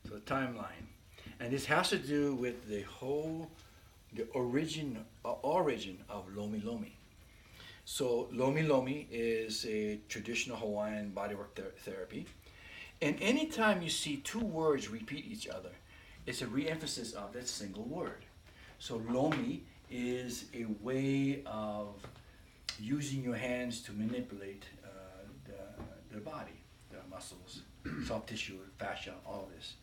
So the timeline, and this has to do with the origin of Lomi Lomi. So Lomi Lomi is a traditional Hawaiian bodywork therapy, and anytime you see two words repeat each other, it's a re-emphasis of that single word. So Lomi is a way of using your hands to manipulate the body, the muscles, soft tissue, fascia, all this.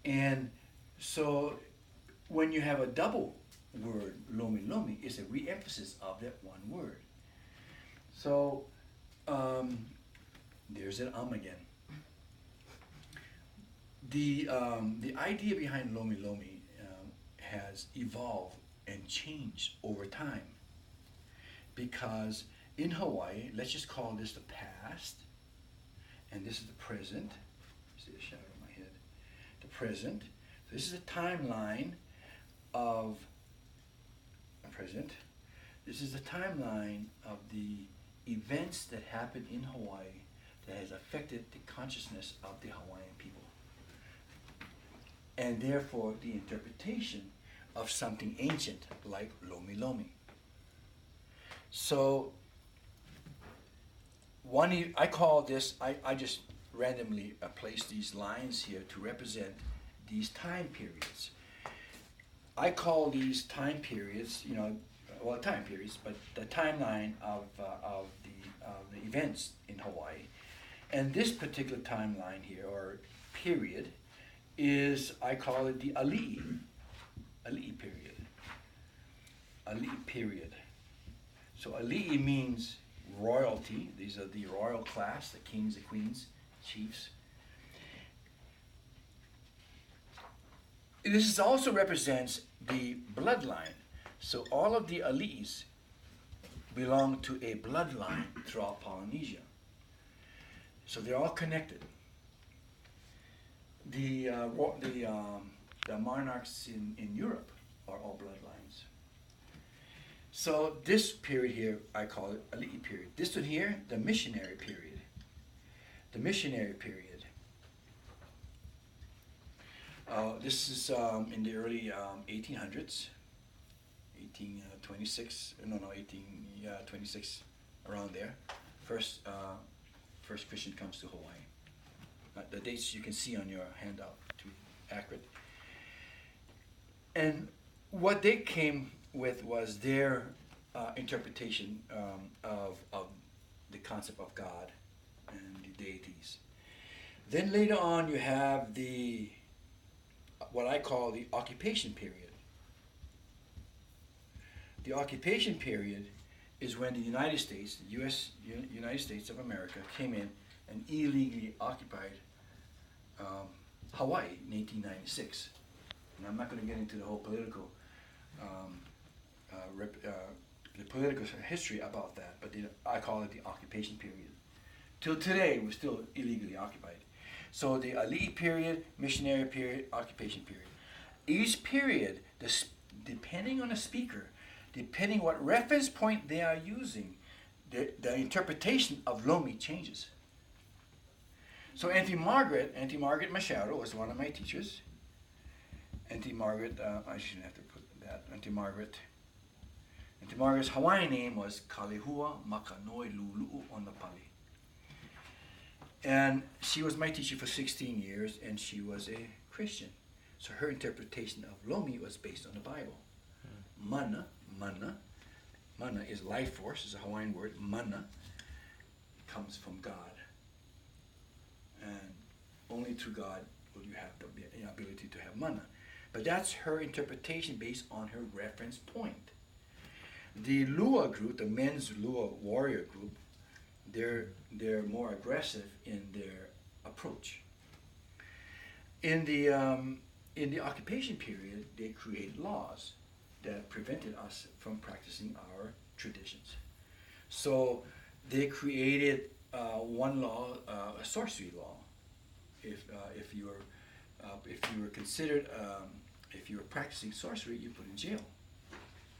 And so when you have a double word, Lomi Lomi, it's a re-emphasis of that one word. So there's an again. The idea behind Lomi Lomi has evolved and changed over time, because in Hawaii, let's just call this the past, and this is the present. See the shadow of my head. The present. So this is a timeline of the present. This is the timeline of the events that happened in Hawaii that has affected the consciousness of the Hawaiian people, and therefore the interpretation of something ancient like Lomi Lomi. So I call this, I just randomly placed these lines here to represent these time periods. I call these time periods, time periods, but the timeline of the events in Hawaii. And this particular timeline here, or period, I call it the Ali'i period. Ali'i period. So Ali'i means royalty. These are the royal class, the kings, the queens, chiefs. This also represents the bloodline. So all of the Ali'is belong to a bloodline throughout Polynesia. So they're all connected. The monarchs in Europe are all bloodlines. So this period here, I call it Ali'i period. This one here, the missionary period. The missionary period. This is in the early 1800s, 1826, around there. First Christian comes to Hawaii. The dates you can see on your handout to be accurate. And what they came with was their interpretation of the concept of God and the deities. Then later on you have what I call the occupation period. The occupation period is when the United States, the United States of America, came in and illegally occupied Hawaii in 1896. And I'm not going to get into the whole political history about that, but I call it the occupation period. Till today, we're still illegally occupied. So the Ali'i period, missionary period, occupation period. Each period, depending on the speaker, depending what reference point they are using, the interpretation of Lomi changes. So Auntie Margaret Machado was one of my teachers. Auntie Margaret, I shouldn't have to put that. Auntie Margaret's Hawaiian name was Kalehua Makanoi Lulu'u Onapali. And she was my teacher for 16 years, and she was a Christian. So her interpretation of Lomi was based on the Bible. Mana is life force, is a Hawaiian word. Mana comes from God. And only through God will you have the ability to have mana. But that's her interpretation based on her reference point. The Lua group, the men's Lua warrior group, they're more aggressive in their approach. In the occupation period, they created laws that prevented us from practicing our traditions. So they created one law, a sorcery law. If you were considered, if you were practicing sorcery, you put in jail.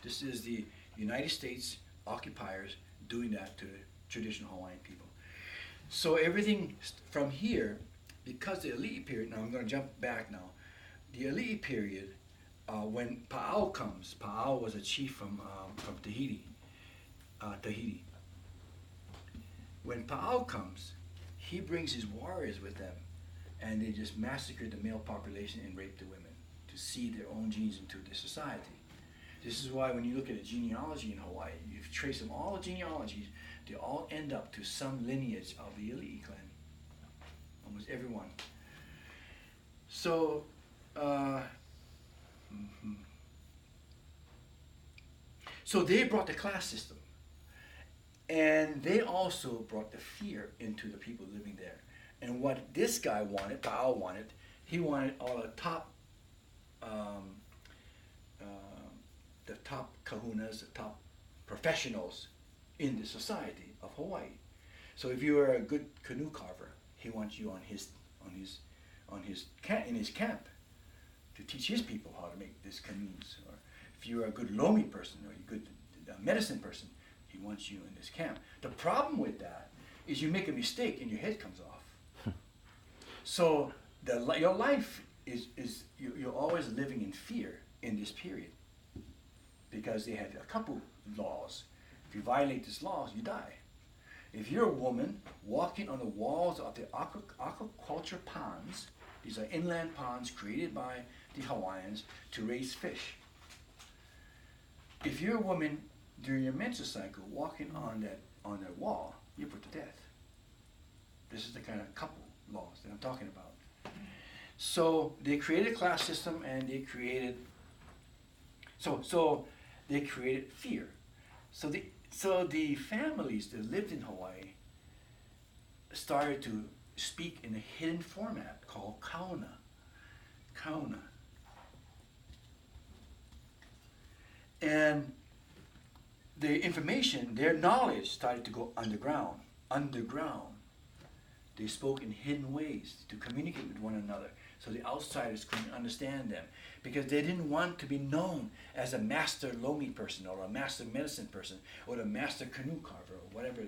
This is the United States occupiers doing that to the traditional Hawaiian people. So everything from here because the Ali'i period, now I'm going to jump back now. The Ali'i period, when Pa'ao comes, Pa'ao was a chief from Tahiti. When Pa'ao comes, he brings his warriors with them, and they just massacre the male population and rape the women to seed their own genes into the society. This is why when you look at a genealogy in Hawaii, you trace them all the genealogies, they all end up to some lineage of the Ali'i clan. Almost everyone. So, so they brought the class system. And they also brought the fear into the people living there. And what this guy wanted, Pa'ao wanted, he wanted all the top kahunas, the top professionals in the society of Hawaii. So if you are a good canoe carver, he wants you in his camp to teach his people how to make these canoes. Or if you're a good Lomi person or a good medicine person, he wants you in this camp. The problem with that is you make a mistake and your head comes off. So your life is you're always living in fear in this period, because they had a couple laws. If you violate these laws, you die. If you're a woman walking on the walls of the aquaculture ponds, these are inland ponds created by the Hawaiians to raise fish. If you're a woman during your menstrual cycle walking on that wall, you're put to death. This is the kind of couple laws that I'm talking about. So they created a class system, and they created they created fear. So the families that lived in Hawaii started to speak in a hidden format called kauna. Kauna. And the information, their knowledge started to go underground. They spoke in hidden ways to communicate with one another, so the outsiders couldn't understand them, because they didn't want to be known as a master Lomi person or a master medicine person or a master canoe carver or whatever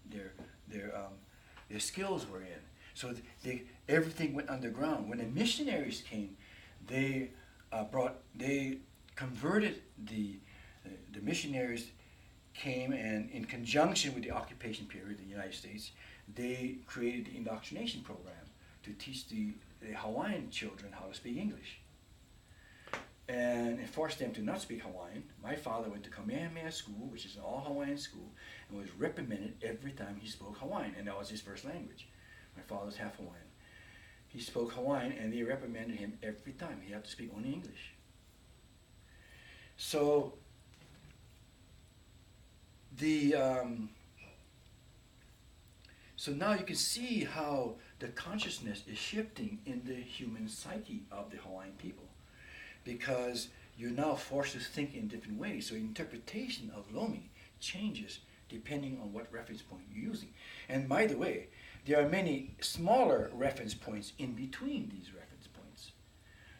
their skills were in. So everything went underground. When the missionaries came, they converted the missionaries came, and in conjunction with the occupation period in the United States, they created the indoctrination program to teach the Hawaiian children how to speak English. And it forced them to not speak Hawaiian. My father went to Kamehameha School, which is an all-Hawaiian school, and was reprimanded every time he spoke Hawaiian, and that was his first language. My father's half Hawaiian. He spoke Hawaiian, and they reprimanded him every time. He had to speak only English. So so now you can see how the consciousness is shifting in the human psyche of the Hawaiian people, because you're now forced to think in different ways. So interpretation of Lomi changes depending on what reference point you're using. And by the way, there are many smaller reference points in between these reference points.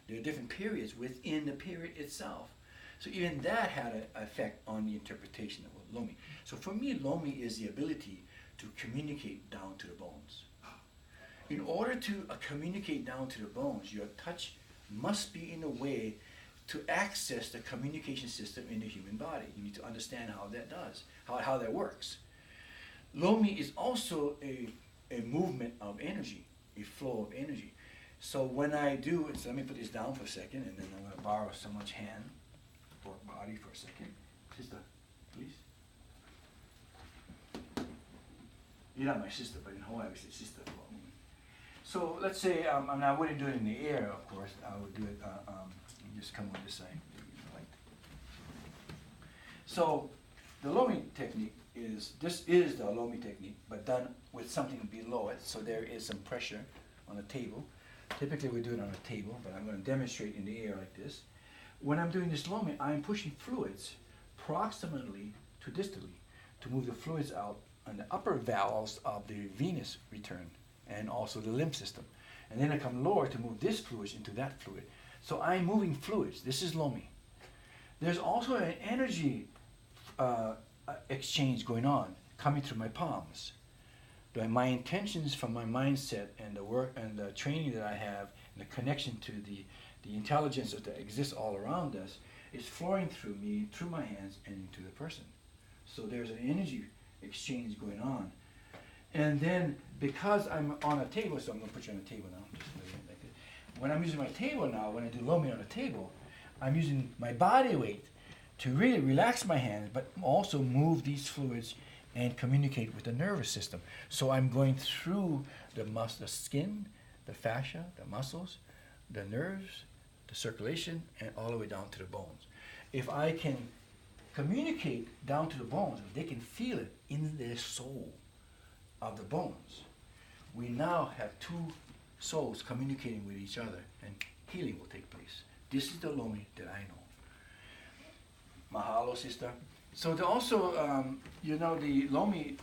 There are different periods within the period itself. So even that had an effect on the interpretation of Lomi. So for me, Lomi is the ability to communicate down to the bones. In order to communicate down to the bones, your touch must be in a way to access the communication system in the human body. You need to understand how that does, how that works. Lomi is also a movement of energy, a flow of energy. So when I do, so let me put this down for a second, and then I'm going to borrow someone's hand or body for a second. Sister, please. You're not my sister, but in Hawaii we say sister for a moment. So let's say, and I wouldn't do it in the air, of course. I would do it, just come on this side. Like. So the Lomi technique this is the Lomi technique, but done with something below it. So there is some pressure on the table. Typically we do it on a table, but I'm going to demonstrate in the air like this. When I'm doing this Lomi, I'm pushing fluids proximally to distally to move the fluids out on the upper valves of the venous return and also the lymph system. And then I come lower to move this fluid into that fluid. So I'm moving fluids. This is Lomi. There's also an energy exchange going on, coming through my palms. my intentions from my mindset and the work and the training that I have and the connection to the intelligence that exists all around us is flowing through me, through my hands, and into the person. So there's an energy exchange going on. And then because I'm on a table, so I'm going to put you on a table now. Just like this. When I'm using my table now, when I do Lomi on a table, I'm using my body weight to really relax my hands, but also move these fluids and communicate with the nervous system. So I'm going through the skin, the fascia, the muscles, the nerves, the circulation, and all the way down to the bones. If I can communicate down to the bones, if they can feel it in their soul of the bones, we now have two souls communicating with each other, and healing will take place. This is the Lomi that I know. Mahalo, sister. So also, the Lomi,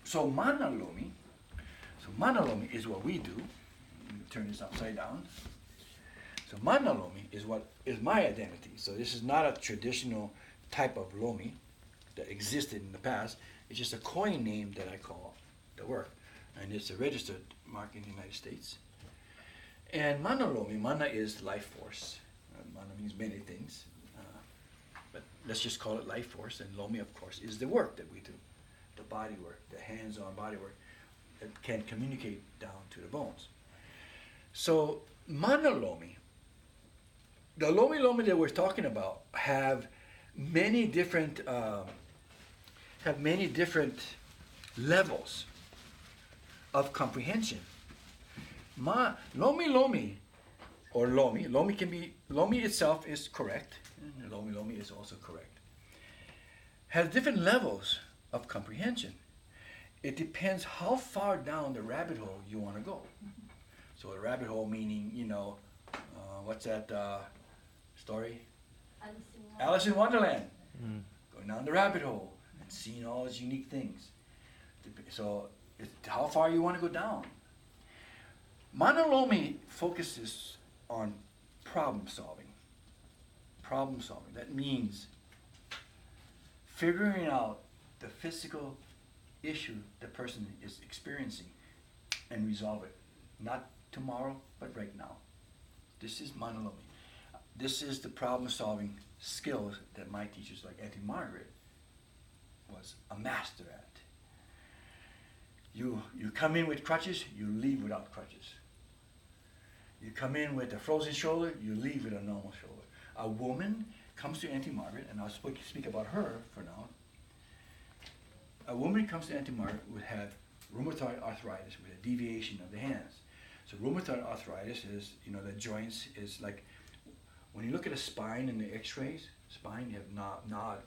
so Mana Lomi. So Mana Lomi is what we do. Let me turn this upside down. So Mana Lomi is what is my identity. So this is not a traditional type of Lomi that existed in the past. It's just a coin name that I call the work. And it's a registered mark in the United States. And Mana Lomi, Mana is life force. Mana means many things. But let's just call it life force. And Lomi, of course, is the work that we do. The body work, the hands-on body work that can communicate down to the bones. So Mana Lomi, the Lomi Lomi that we're talking about have many different levels of comprehension. Lomi Lomi, or Lomi itself is correct, and Lomi Lomi is also correct, has different levels of comprehension. It depends how far down the rabbit hole you want to go. So a rabbit hole meaning, what's that story? Alice in Wonderland. Going down the rabbit hole and seeing all these unique things. So it's how far you want to go down. Mana Lomi focuses on problem solving. Problem solving. That means figuring out the physical issue the person is experiencing and resolve it. Not tomorrow, but right now. This is Mana Lomi. This is the problem solving skills that my teachers like Auntie Margaret was a master at. You come in with crutches, you leave without crutches. You come in with a frozen shoulder, you leave with a normal shoulder. A woman comes to Auntie Margaret, and I'll speak about her for now. A woman comes to Auntie Margaret would have rheumatoid arthritis with a deviation of the hands. So rheumatoid arthritis is, the joints is like, when you look at a spine in the x-rays, you have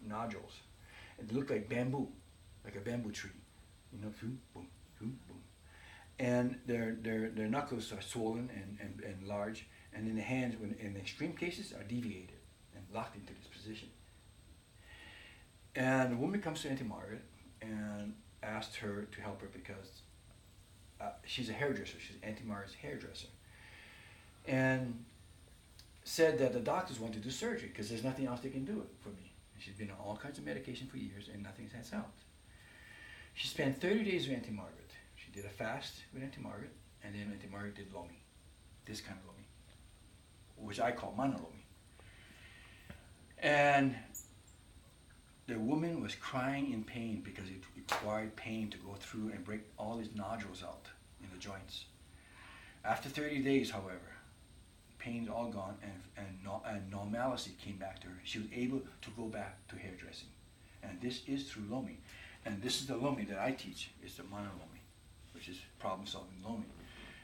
nodules. And they look like bamboo, like a bamboo tree. Boom, boom, boom. And their knuckles are swollen and large, and then the hands, when in extreme cases, are deviated and locked into this position. And the woman comes to Auntie Margaret and asked her to help her because she's a hairdresser. She's Auntie Margaret's hairdresser. And said that the doctors want to do surgery because there's nothing else they can do for me. And she's been on all kinds of medication for years and nothing has helped. She spent 30 days with Auntie Margaret. She did a fast with Auntie Margaret, and then Auntie Margaret did Lomi, this kind of Lomi, which I call Mana Lomi. And the woman was crying in pain because it required pain to go through and break all these nodules out in the joints. After 30 days, however, pain's all gone and normalcy came back to her. She was able to go back to hairdressing. And this is through Lomi. And this is the Lomi that I teach. It's the Mana Lomi, which is problem-solving Lomi.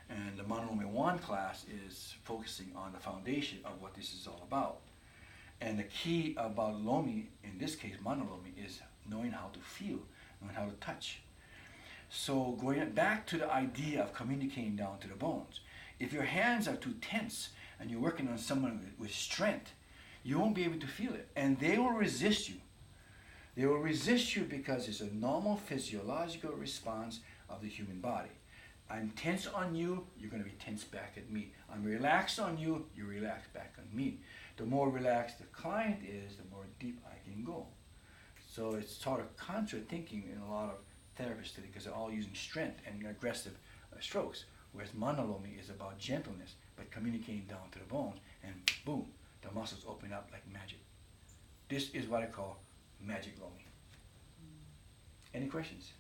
And the Mana Lomi 1 class is focusing on the foundation of what this is all about. And the key about Lomi, in this case Mana Lomi, is knowing how to feel, knowing how to touch. So going back to the idea of communicating down to the bones. If your hands are too tense and you're working on someone with strength, you won't be able to feel it. And they will resist you. They will resist you because it's a normal physiological response of the human body. I'm tense on you, you're going to be tense back at me. I'm relaxed on you, you relax back on me. The more relaxed the client is, the more deep I can go. So it's sort of contra-thinking in a lot of therapists today because they're all using strength and aggressive strokes. Whereas Mana Lomi is about gentleness, but communicating down to the bones, and boom, the muscles open up like magic. This is what I call magic Lomi. Any questions?